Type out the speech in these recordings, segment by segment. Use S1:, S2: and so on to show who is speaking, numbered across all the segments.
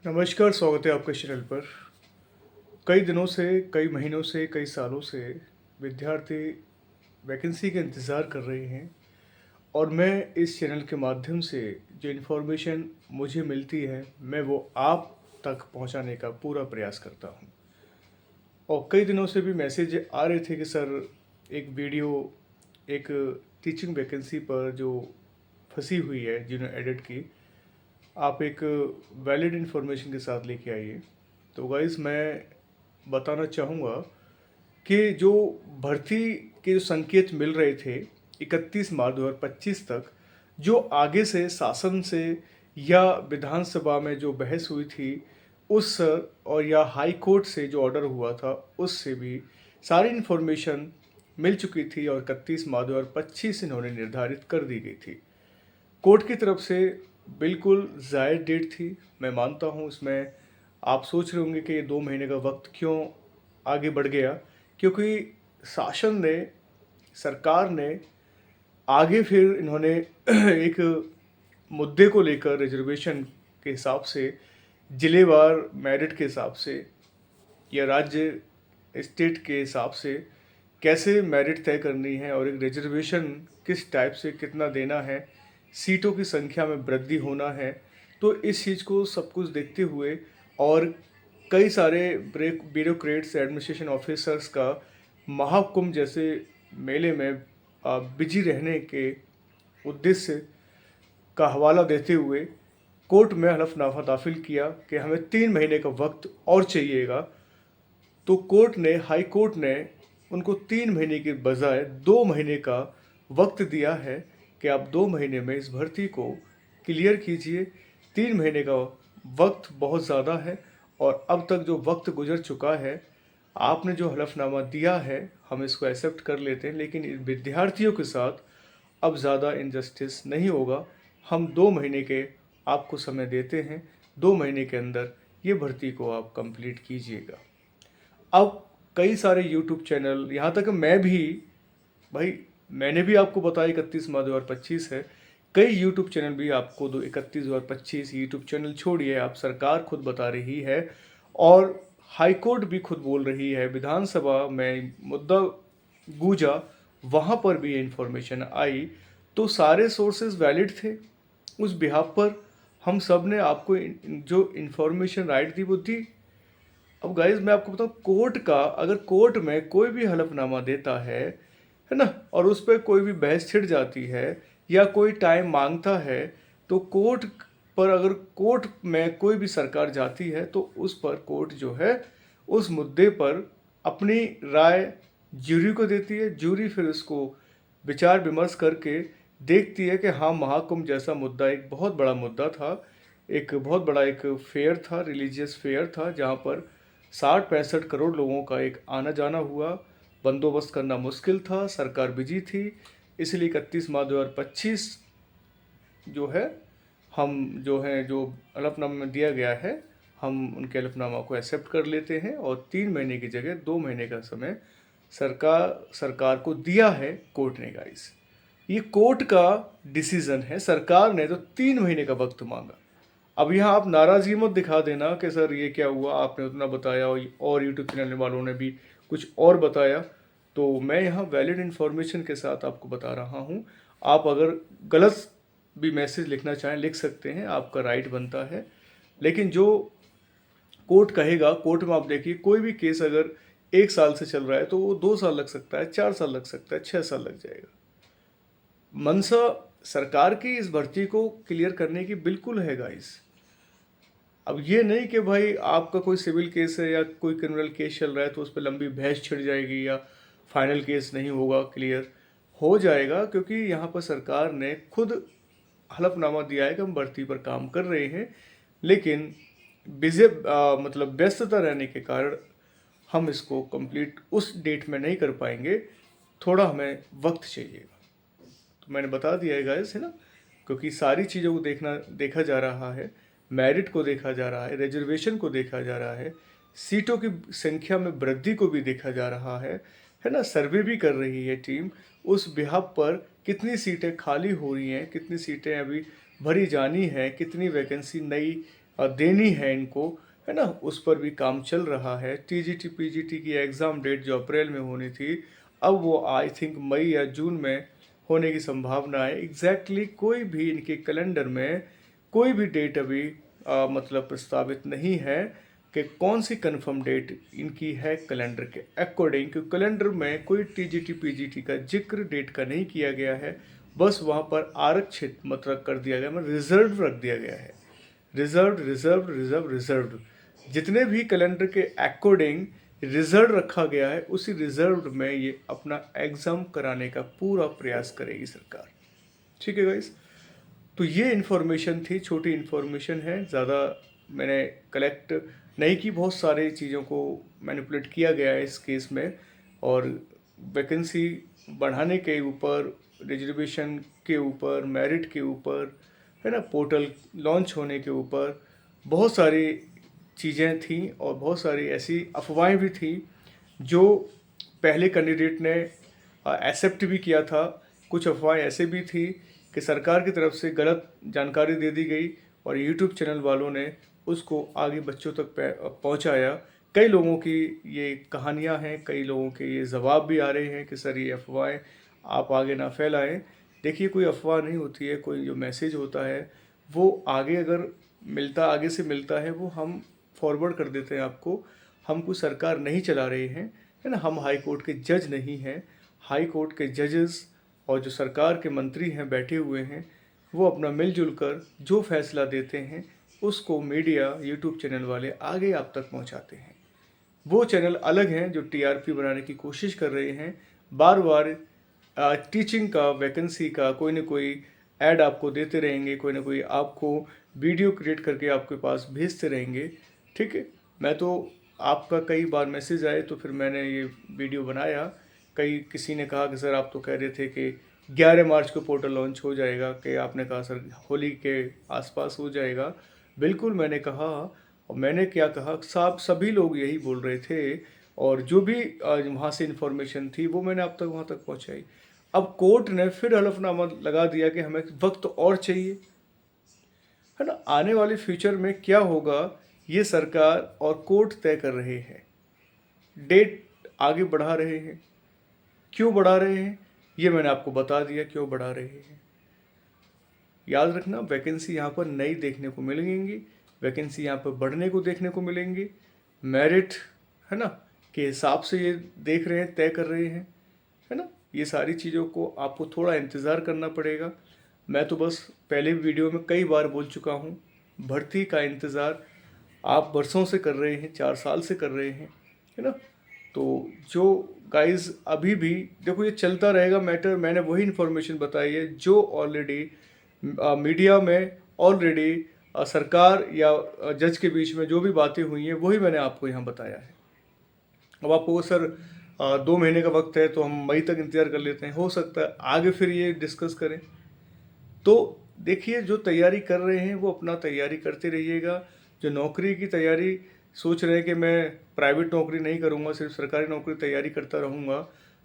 S1: नमस्कार, स्वागत है आपके चैनल पर। कई दिनों से, कई महीनों से, कई सालों से विद्यार्थी वैकेंसी का इंतज़ार कर रहे हैं और मैं इस चैनल के माध्यम से जो इन्फॉर्मेशन मुझे मिलती है, मैं वो आप तक पहुंचाने का पूरा प्रयास करता हूं। और कई दिनों से भी मैसेज आ रहे थे कि सर एक वीडियो एक टीचिंग वैकेंसी पर जो फंसी हुई है, जिन्होंने एडिट की, आप एक वैलिड इन्फॉर्मेशन के साथ लेके आइए। तो गाइस मैं बताना चाहूँगा कि जो भर्ती के जो संकेत मिल रहे थे 31 मार्च 2025 तक, जो आगे से शासन से या विधानसभा में जो बहस हुई थी उस और या हाई कोर्ट से जो ऑर्डर हुआ था उससे भी सारी इन्फॉर्मेशन मिल चुकी थी और 31 मार्च 2025 इन्होंने निर्धारित कर दी गई थी। कोर्ट की तरफ से बिल्कुल ज़ायद डेट थी। मैं मानता हूँ इसमें आप सोच रहे होंगे कि ये 2 महीने का वक्त क्यों आगे बढ़ गया, क्योंकि शासन ने, सरकार ने आगे फिर इन्होंने एक मुद्दे को लेकर रिजर्वेशन के हिसाब से, जिलेवार मेरिट के हिसाब से या राज्य स्टेट के हिसाब से कैसे मेरिट तय करनी है और एक रिजर्वेशन किस टाइप से कितना देना है, सीटों की संख्या में वृद्धि होना है। तो इस चीज़ को सब कुछ देखते हुए और कई सारे ब्यूरोक्रेट्स, एडमिनिस्ट्रेशन ऑफिसर्स का महाकुंभ जैसे मेले में बिजी रहने के उद्देश्य का हवाला देते हुए कोर्ट में हलफनामा दाखिल किया कि हमें 3 महीने का वक्त और चाहिएगा। तो कोर्ट ने, हाई कोर्ट ने उनको 3 महीने के बजाय 2 महीने का वक्त दिया है कि आप 2 महीने में इस भर्ती को क्लियर कीजिए। 3 महीने का वक्त बहुत ज़्यादा है और अब तक जो वक्त गुजर चुका है, आपने जो हलफनामा दिया है हम इसको एक्सेप्ट कर लेते हैं, लेकिन इन विद्यार्थियों के साथ अब ज़्यादा इनजस्टिस नहीं होगा। हम 2 महीने के आपको समय देते हैं, 2 महीने के अंदर ये भर्ती को आप कंप्लीट कीजिएगा। अब कई सारे यूट्यूब चैनल, यहाँ तक मैं भी, भाई मैंने भी आपको बताया 31 मार्च 2025 है। कई यूट्यूब चैनल भी आपको 31/2025, यूट्यूब चैनल छोड़िए, आप सरकार खुद बता रही है और हाई कोर्ट भी खुद बोल रही है, विधानसभा में मुद्दा गूंजा, वहाँ पर भी ये इन्फॉर्मेशन आई। तो सारे सोर्सेज वैलिड थे। उस बिहाफ पर हम सब ने आपको जो इन्फॉर्मेशन राइट दी वो दी। अब गाइज मैं आपको बताऊँ, कोर्ट का, अगर कोर्ट में कोई भी हलफनामा देता है ना, और उस पर कोई भी बहस छिड़ जाती है या कोई टाइम मांगता है, तो कोर्ट पर, अगर कोर्ट में कोई भी सरकार जाती है तो उस पर कोर्ट जो है उस मुद्दे पर अपनी राय ज्यूरी को देती है। ज्यूरी फिर उसको विचार विमर्श करके देखती है कि हाँ, महाकुंभ जैसा मुद्दा एक बहुत बड़ा मुद्दा था, एक बहुत बड़ा एक फेयर था, रिलीजियस फेयर था, जहाँ पर 60-65 करोड़ लोगों का एक आना जाना हुआ, बंदोबस्त करना मुश्किल था, सरकार बिजी थी। इसलिए 31 मार्च 2025 जो है, हम जो है, जो हलफनामा में दिया गया है, हम उनके हलफनामा को एक्सेप्ट कर लेते हैं और 3 महीने की जगह 2 महीने का समय सरकार को दिया है कोर्ट ने। गाइस ये कोर्ट का डिसीजन है, सरकार ने तो 3 महीने का वक्त मांगा। अब यहाँ आप नाराज़गी मत दिखा देना कि सर ये क्या हुआ, आपने उतना बताया और यूट्यूब चैनल वालों ने भी कुछ और बताया। तो मैं यहाँ वैलिड इन्फॉर्मेशन के साथ आपको बता रहा हूँ। आप अगर गलत भी मैसेज लिखना चाहें लिख सकते हैं, आपका राइट बनता है। लेकिन जो कोर्ट कहेगा, कोर्ट में आप देखिए, कोई भी केस अगर 1 साल से चल रहा है तो वो 2 साल लग सकता है, 4 साल लग सकता है, 6 साल लग जाएगा। मनसा सरकार की इस भर्ती को क्लियर करने की बिल्कुल है गाइस। अब ये नहीं कि भाई आपका कोई सिविल केस है या कोई क्रिमिनल केस चल रहा है तो उस पर लंबी बहस छिड़ जाएगी या फाइनल केस नहीं होगा, क्लियर हो जाएगा, क्योंकि यहाँ पर सरकार ने खुद हलफनामा दिया है कि हम भर्ती पर काम कर रहे हैं, लेकिन बिजी मतलब व्यस्तता रहने के कारण हम इसको कंप्लीट उस डेट में नहीं कर पाएंगे, थोड़ा हमें वक्त चाहिएगा। तो मैंने बता दिया है गाइस, है ना, क्योंकि सारी चीज़ों को देखा जा रहा है, मेरिट को देखा जा रहा है, रिजर्वेशन को देखा जा रहा है, सीटों की संख्या में वृद्धि को भी देखा जा रहा है ना, सर्वे भी कर रही है टीम उस बिहाफ पर कितनी सीटें खाली हो रही हैं, कितनी सीटें अभी भरी जानी हैं, कितनी वैकेंसी नई देनी है इनको, है ना, उस पर भी काम चल रहा है। टीजीटी पीजीटी की एग्ज़ाम डेट जो अप्रैल में होनी थी, अब वो आई थिंक मई या जून में होने की संभावना है। एग्जैक्टली कोई भी इनके कैलेंडर में कोई भी डेट अभी मतलब प्रस्तावित नहीं है कि कौन सी कंफर्म डेट इनकी है कैलेंडर के अकॉर्डिंग, क्योंकि कैलेंडर में कोई टीजीटी पीजीटी का जिक्र डेट का नहीं किया गया है। बस वहाँ पर आरक्षित मतलब कर दिया गया, मतलब रिजर्व रख दिया गया है। रिजर्व रिजर्व रिजर्व रिजर्व, जितने भी कैलेंडर के अकॉर्डिंग रिजर्व रखा गया है, उसी रिजर्व में ये अपना एग्ज़ाम कराने का पूरा प्रयास करेगी सरकार। ठीक है गाइस, तो ये इन्फॉर्मेशन थी, छोटी इन्फॉर्मेशन है, ज़्यादा मैंने कलेक्ट नहीं की। बहुत सारे चीज़ों को मैनिपुलेट किया गया है इस केस में, और वैकेंसी बढ़ाने के ऊपर, रिजर्वेशन के ऊपर, मेरिट के ऊपर, है ना, पोर्टल लॉन्च होने के ऊपर बहुत सारी चीज़ें थी, और बहुत सारी ऐसी अफवाहें भी थी जो पहले कैंडिडेट ने एक्सेप्ट भी किया था। कुछ अफवाहें ऐसे भी थी कि सरकार की तरफ से गलत जानकारी दे दी गई और यूट्यूब चैनल वालों ने उसको आगे बच्चों तक पहुंचाया। कई लोगों की ये कहानियां हैं, कई लोगों के ये जवाब भी आ रहे हैं कि सर ये अफवाहें आप आगे ना फैलाएं। देखिए, कोई अफवाह नहीं होती है, कोई जो मैसेज होता है वो आगे अगर मिलता, आगे से मिलता है, वो हम फॉरवर्ड कर देते हैं आपको। हम कोई सरकार नहीं चला रहे हैं, है ना, हम हाई कोर्ट के जज नहीं हैं। हाई कोर्ट के जजेस और जो सरकार के मंत्री हैं बैठे हुए हैं, वो अपना मिलजुल कर जो फैसला देते हैं उसको मीडिया, यूट्यूब चैनल वाले आगे आप तक पहुंचाते हैं। वो चैनल अलग हैं जो टीआरपी बनाने की कोशिश कर रहे हैं, बार बार टीचिंग का, वैकेंसी का कोई ना कोई ऐड आपको देते रहेंगे, कोई ना कोई आपको वीडियो क्रिएट करके आपके पास भेजते रहेंगे। ठीक है, मैं तो आपका कई बार मैसेज आए तो फिर मैंने ये वीडियो बनाया। किसी ने कहा कि सर आप तो कह रहे थे कि 11 मार्च को पोर्टल लॉन्च हो जाएगा, कि आपने कहा सर होली के आसपास हो जाएगा। बिल्कुल मैंने कहा, और मैंने क्या कहा, साहब सभी लोग यही बोल रहे थे, और जो भी वहाँ से इन्फॉर्मेशन थी वो मैंने आप तक वहाँ तक पहुँचाई। अब कोर्ट ने फिर हलफनामा लगा दिया कि हमें वक्त और चाहिए, है ना। आने वाले फ्यूचर में क्या होगा ये सरकार और कोर्ट तय कर रहे हैं। डेट आगे बढ़ा रहे हैं, क्यों बढ़ा रहे हैं ये मैंने आपको बता दिया, क्यों बढ़ा रहे हैं। याद रखना, वैकेंसी यहाँ पर नई देखने को मिलेंगी, वैकेंसी यहाँ पर बढ़ने को देखने को मिलेंगी। मेरिट, है ना, के हिसाब से ये देख रहे हैं, तय कर रहे हैं, है ना। ये सारी चीज़ों को आपको थोड़ा इंतज़ार करना पड़ेगा। मैं तो बस पहले वीडियो में कई बार बोल चुका हूँ, भर्ती का इंतज़ार आप बरसों से कर रहे हैं, 4 साल से कर रहे हैं, है ना। तो जो गाइस अभी भी देखो, ये चलता रहेगा मैटर। मैंने वही इन्फॉर्मेशन बताई है जो ऑलरेडी मीडिया में ऑलरेडी सरकार या जज के बीच में जो भी बातें हुई हैं वही मैंने आपको यहाँ बताया है। अब आपको सर 2 महीने का वक्त है तो हम मई तक इंतज़ार कर लेते हैं, हो सकता है आगे फिर ये डिस्कस करें। तो देखिए, जो तैयारी कर रहे हैं वो अपना तैयारी करते रहिएगा। जो नौकरी की तैयारी सोच रहे हैं कि मैं प्राइवेट नौकरी नहीं करूँगा, सिर्फ सरकारी नौकरी तैयारी करता रहूँगा,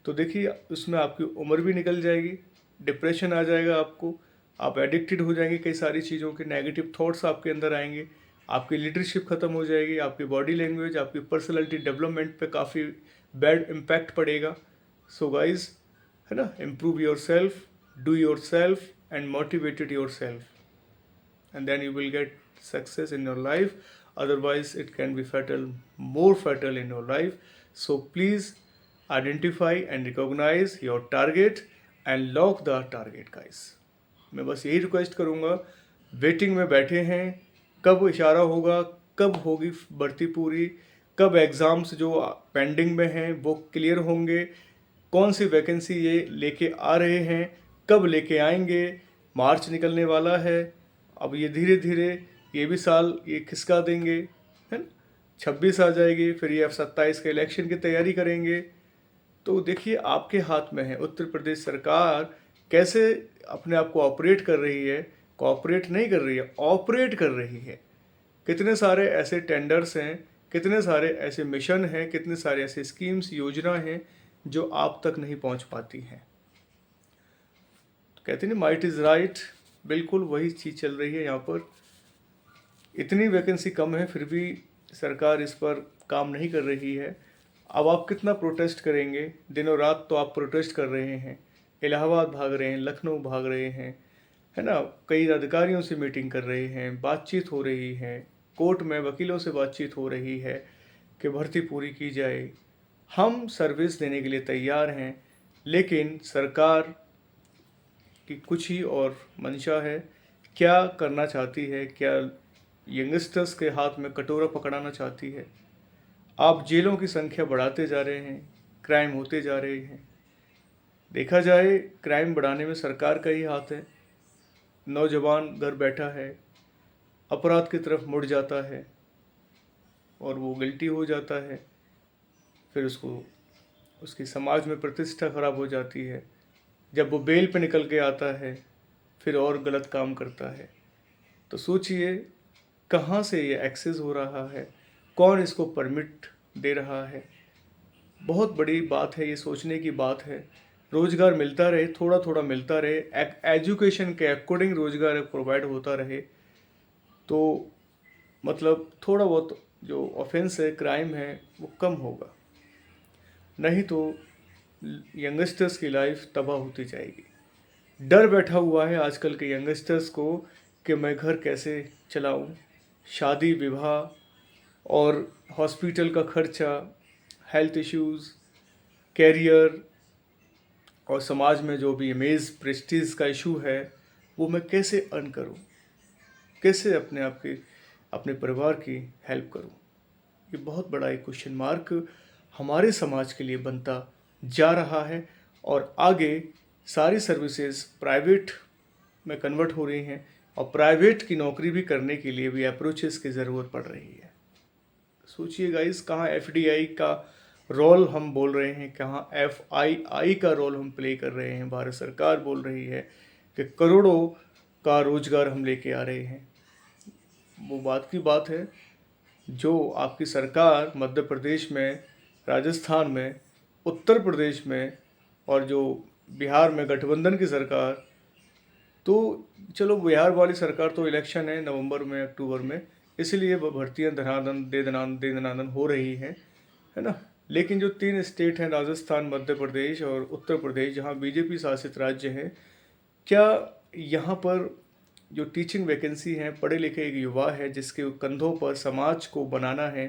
S1: तो देखिए उसमें आपकी उम्र भी निकल जाएगी, डिप्रेशन आ जाएगा आपको, आप एडिक्टेड हो जाएंगे कई सारी चीज़ों के, नेगेटिव थॉट्स आपके अंदर आएंगे, आपकी लीडरशिप ख़त्म हो जाएगी, आपकी बॉडी लैंग्वेज, आपकी पर्सनैलिटी डेवलपमेंट पे काफ़ी बैड इम्पैक्ट पड़ेगा। सो गाइज, है ना, improve your self, do your self and motivated yourself, and then you will get success in your life. Otherwise it can be fatal, more fatal in your life. So please identify and recognize your target and lock the target guys. मैं बस यही request करूँगा, waiting में बैठे हैं, कब इशारा होगा, कब होगी भर्ती पूरी, कब एग्ज़ाम्स जो पेंडिंग में हैं वो क्लियर होंगे, कौन सी वैकेंसी ये लेके आ रहे हैं, कब लेके आएंगे। मार्च निकलने वाला है, अब ये धीरे धीरे ये भी साल ये खिसका देंगे, है ना, 26 आ जाएगी, फिर ये 27 के इलेक्शन की तैयारी करेंगे। तो देखिए आपके हाथ में है, उत्तर प्रदेश सरकार कैसे अपने आप को ऑपरेट कर रही है, कोऑपरेट नहीं कर रही है, ऑपरेट कर रही है। कितने सारे ऐसे टेंडर्स हैं, कितने सारे ऐसे मिशन हैं, कितने सारे ऐसे स्कीम्स, योजना हैं जो आप तक नहीं पहुंच पाती हैं। कहते हैं माइट इज़ राइट, बिल्कुल वही चीज़ चल रही है यहाँ पर। इतनी वैकेंसी कम है फिर भी सरकार इस पर काम नहीं कर रही है। अब आप कितना प्रोटेस्ट करेंगे? दिनों रात तो आप प्रोटेस्ट कर रहे हैं, इलाहाबाद भाग रहे हैं, लखनऊ भाग रहे हैं, है ना, कई अधिकारियों से मीटिंग कर रहे हैं, बातचीत हो रही है, कोर्ट में वकीलों से बातचीत हो रही है कि भर्ती पूरी की जाए। हम सर्विस देने के लिए तैयार हैं, लेकिन सरकार की कुछ ही और मंशा है। क्या करना चाहती है? क्या यंगस्टर्स के हाथ में कटोरा पकड़ाना चाहती है? आप जेलों की संख्या बढ़ाते जा रहे हैं, क्राइम होते जा रहे हैं। देखा जाए क्राइम बढ़ाने में सरकार का ही हाथ है। नौजवान घर बैठा है, अपराध की तरफ मुड़ जाता है और वो गिल्टी हो जाता है, फिर उसकी समाज में प्रतिष्ठा खराब हो जाती है। जब वो बेल पे निकल के आता है फिर और गलत काम करता है। तो सोचिए कहाँ से ये एक्सेस हो रहा है, कौन इसको परमिट दे रहा है। बहुत बड़ी बात है, ये सोचने की बात है। रोज़गार मिलता रहे, थोड़ा थोड़ा मिलता रहे, एजुकेशन के अकॉर्डिंग रोज़गार प्रोवाइड होता रहे, तो मतलब थोड़ा बहुत जो ऑफेंस है, क्राइम है, वो कम होगा। नहीं तो यंगस्टर्स की लाइफ तबाह होती जाएगी। डर बैठा हुआ है आजकल के यंगस्टर्स को कि मैं घर कैसे चलाऊं, शादी विवाह और हॉस्पिटल का खर्चा, हेल्थ इश्यूज़, कैरियर और समाज में जो भी इमेज प्रेस्टीज का इशू है वो मैं कैसे अर्न करूं, कैसे अपने परिवार की हेल्प करूं। ये बहुत बड़ा एक क्वेश्चन मार्क हमारे समाज के लिए बनता जा रहा है और आगे सारी सर्विसेज प्राइवेट में कन्वर्ट हो रही हैं और प्राइवेट की नौकरी भी करने के लिए भी अप्रोचेस की ज़रूरत पड़ रही है। सोचिए गाइस, कहाँ एफडीआई का रोल हम बोल रहे हैं, कहाँ एफआईआई का रोल हम प्ले कर रहे हैं। भारत सरकार बोल रही है कि करोड़ों का रोजगार हम लेके आ रहे हैं। वो बात की बात है जो आपकी सरकार मध्य प्रदेश में, राजस्थान में, उत्तर प्रदेश में और जो बिहार में गठबंधन की सरकार, तो चलो बिहार वाली सरकार तो इलेक्शन है नवंबर में, अक्टूबर में, इसलिए वह भर्तियाँ धनाधन दे दनादन हो रही हैं, है ना। लेकिन जो 3 स्टेट हैं, राजस्थान, मध्य प्रदेश और उत्तर प्रदेश, जहाँ बीजेपी शासित राज्य हैं, क्या यहाँ पर जो टीचिंग वैकेंसी है, पढ़े लिखे एक युवा है जिसके कंधों पर समाज को बनाना है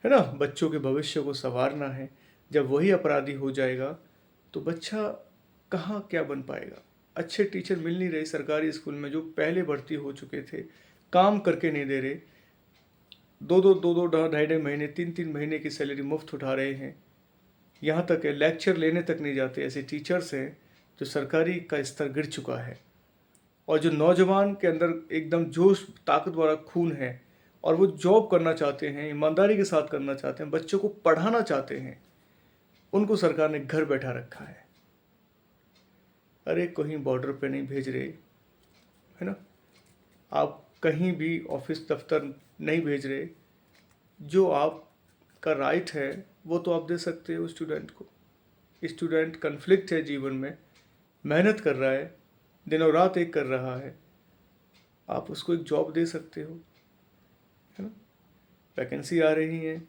S1: ना, बच्चों के भविष्य को संवारना है, जब वही अपराधी हो जाएगा तो बच्चा कहाँ क्या बन पाएगा। अच्छे टीचर मिल नहीं रहे सरकारी स्कूल में, जो पहले भर्ती हो चुके थे, काम करके नहीं दे रहे, दो ढाई ढाई महीने, 3 महीने की सैलरी मुफ्त उठा रहे हैं। यहाँ तक है लेक्चर लेने तक नहीं जाते। ऐसे टीचर्स हैं जो सरकारी का स्तर गिर चुका है। और जो नौजवान के अंदर एकदम जोश, ताकत वाला खून है और वो जॉब करना चाहते हैं, ईमानदारी के साथ करना चाहते हैं, बच्चों को पढ़ाना चाहते हैं, उनको सरकार ने घर बैठा रखा है। अरे कहीं बॉर्डर पे नहीं भेज रहे, है ना, आप कहीं भी ऑफिस दफ्तर नहीं भेज रहे। जो आपका राइट है वो तो आप दे सकते हो स्टूडेंट को। स्टूडेंट कन्फ्लिक्ट है जीवन में, मेहनत कर रहा है, दिनों रात एक कर रहा है, आप उसको एक जॉब दे सकते हो, है ना। वैकेंसी आ रही है,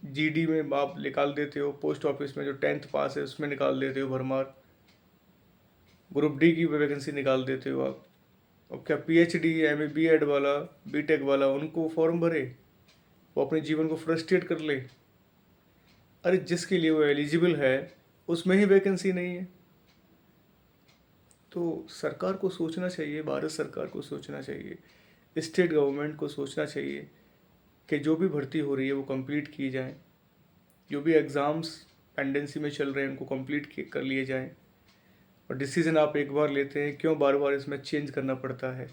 S1: जीडी में आप निकाल देते हो, पोस्ट ऑफिस में जो 10th पास है उसमें निकाल देते हो भरमार, ग्रुप डी की वैकेंसी निकाल देते हो आप। अब क्या पीएचडी, एमए, बीएड वाला, बीटेक वाला, उनको फॉर्म भरे, वो अपने जीवन को फ्रस्ट्रेट कर ले। अरे जिसके लिए वो एलिजिबल है उसमें ही वैकेंसी नहीं है। तो सरकार को सोचना चाहिए, भारत सरकार को सोचना चाहिए, स्टेट गवर्नमेंट को सोचना चाहिए कि जो भी भर्ती हो रही है वो कंप्लीट की जाए, जो भी एग्ज़ाम्स पेंडेंसी में चल रहे हैं उनको कंप्लीट कर लिए जाएं। और डिसीज़न आप एक बार लेते हैं, क्यों बार बार इसमें चेंज करना पड़ता है।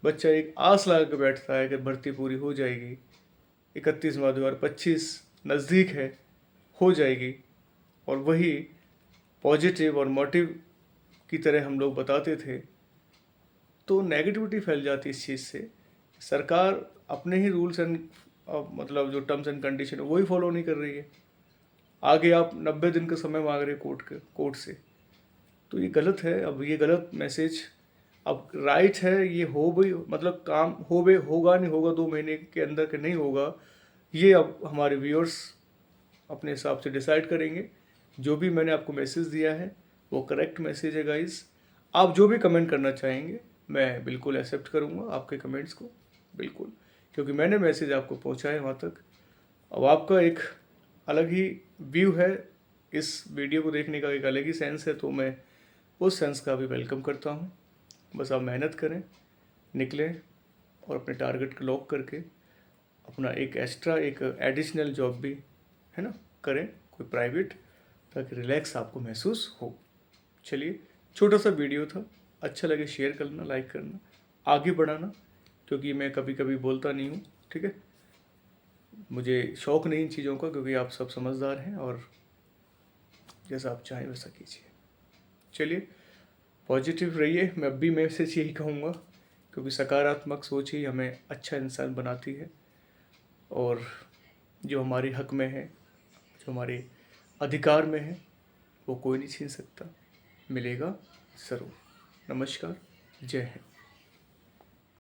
S1: बच्चा एक आस लगा के बैठता है कि भर्ती पूरी हो जाएगी, 31 मार्च 2025 नज़दीक है, हो जाएगी, और वही पॉजिटिव और मोटिव की तरह हम लोग बताते थे, तो नेगेटिविटी फैल जाती है इस चीज़ से। सरकार अपने ही रूल्स एंड मतलब जो टर्म्स एंड कंडीशन है वही फॉलो नहीं कर रही है। आगे आप 90 दिन का समय मांग रहे कोर्ट से, तो ये गलत है। अब ये गलत मैसेज अब राइट है, ये हो भी मतलब काम हो भी होगा नहीं होगा 2 महीने के अंदर के नहीं होगा, ये अब हमारे व्यूअर्स अपने हिसाब से डिसाइड करेंगे। जो भी मैंने आपको मैसेज दिया है वो करेक्ट मैसेज है गाइस। आप जो भी कमेंट करना चाहेंगे मैं बिल्कुल एक्सेप्ट करूँगा आपके कमेंट्स को, बिल्कुल, क्योंकि मैंने मैसेज आपको पहुँचाया वहाँ तक। अब आपका एक अलग ही व्यू है, इस वीडियो को देखने का एक अलग ही सेंस है, तो मैं उस सेंस का भी वेलकम करता हूँ। बस आप मेहनत करें, निकलें और अपने टारगेट को लॉक करके अपना एक एक्स्ट्रा एक एडिशनल जॉब भी है ना करें, कोई प्राइवेट, ताकि रिलैक्स आपको महसूस हो। चलिए, छोटा सा वीडियो था, अच्छा लगे शेयर करना, लाइक करना, आगे बढ़ाना, क्योंकि मैं कभी कभी बोलता नहीं हूँ, ठीक है। मुझे शौक़ नहीं इन चीज़ों का, क्योंकि आप सब समझदार हैं और जैसा आप चाहें वैसा कीजिए। चलिए, पॉजिटिव रहिए, मैं अब भी मैसेज यही कहूँगा, क्योंकि सकारात्मक सोच ही हमें अच्छा इंसान बनाती है, और जो हमारे हक में है, जो हमारे अधिकार में है, वो कोई नहीं छीन सकता। मिलेगा ज़रूर। नमस्कार, जय हिंद।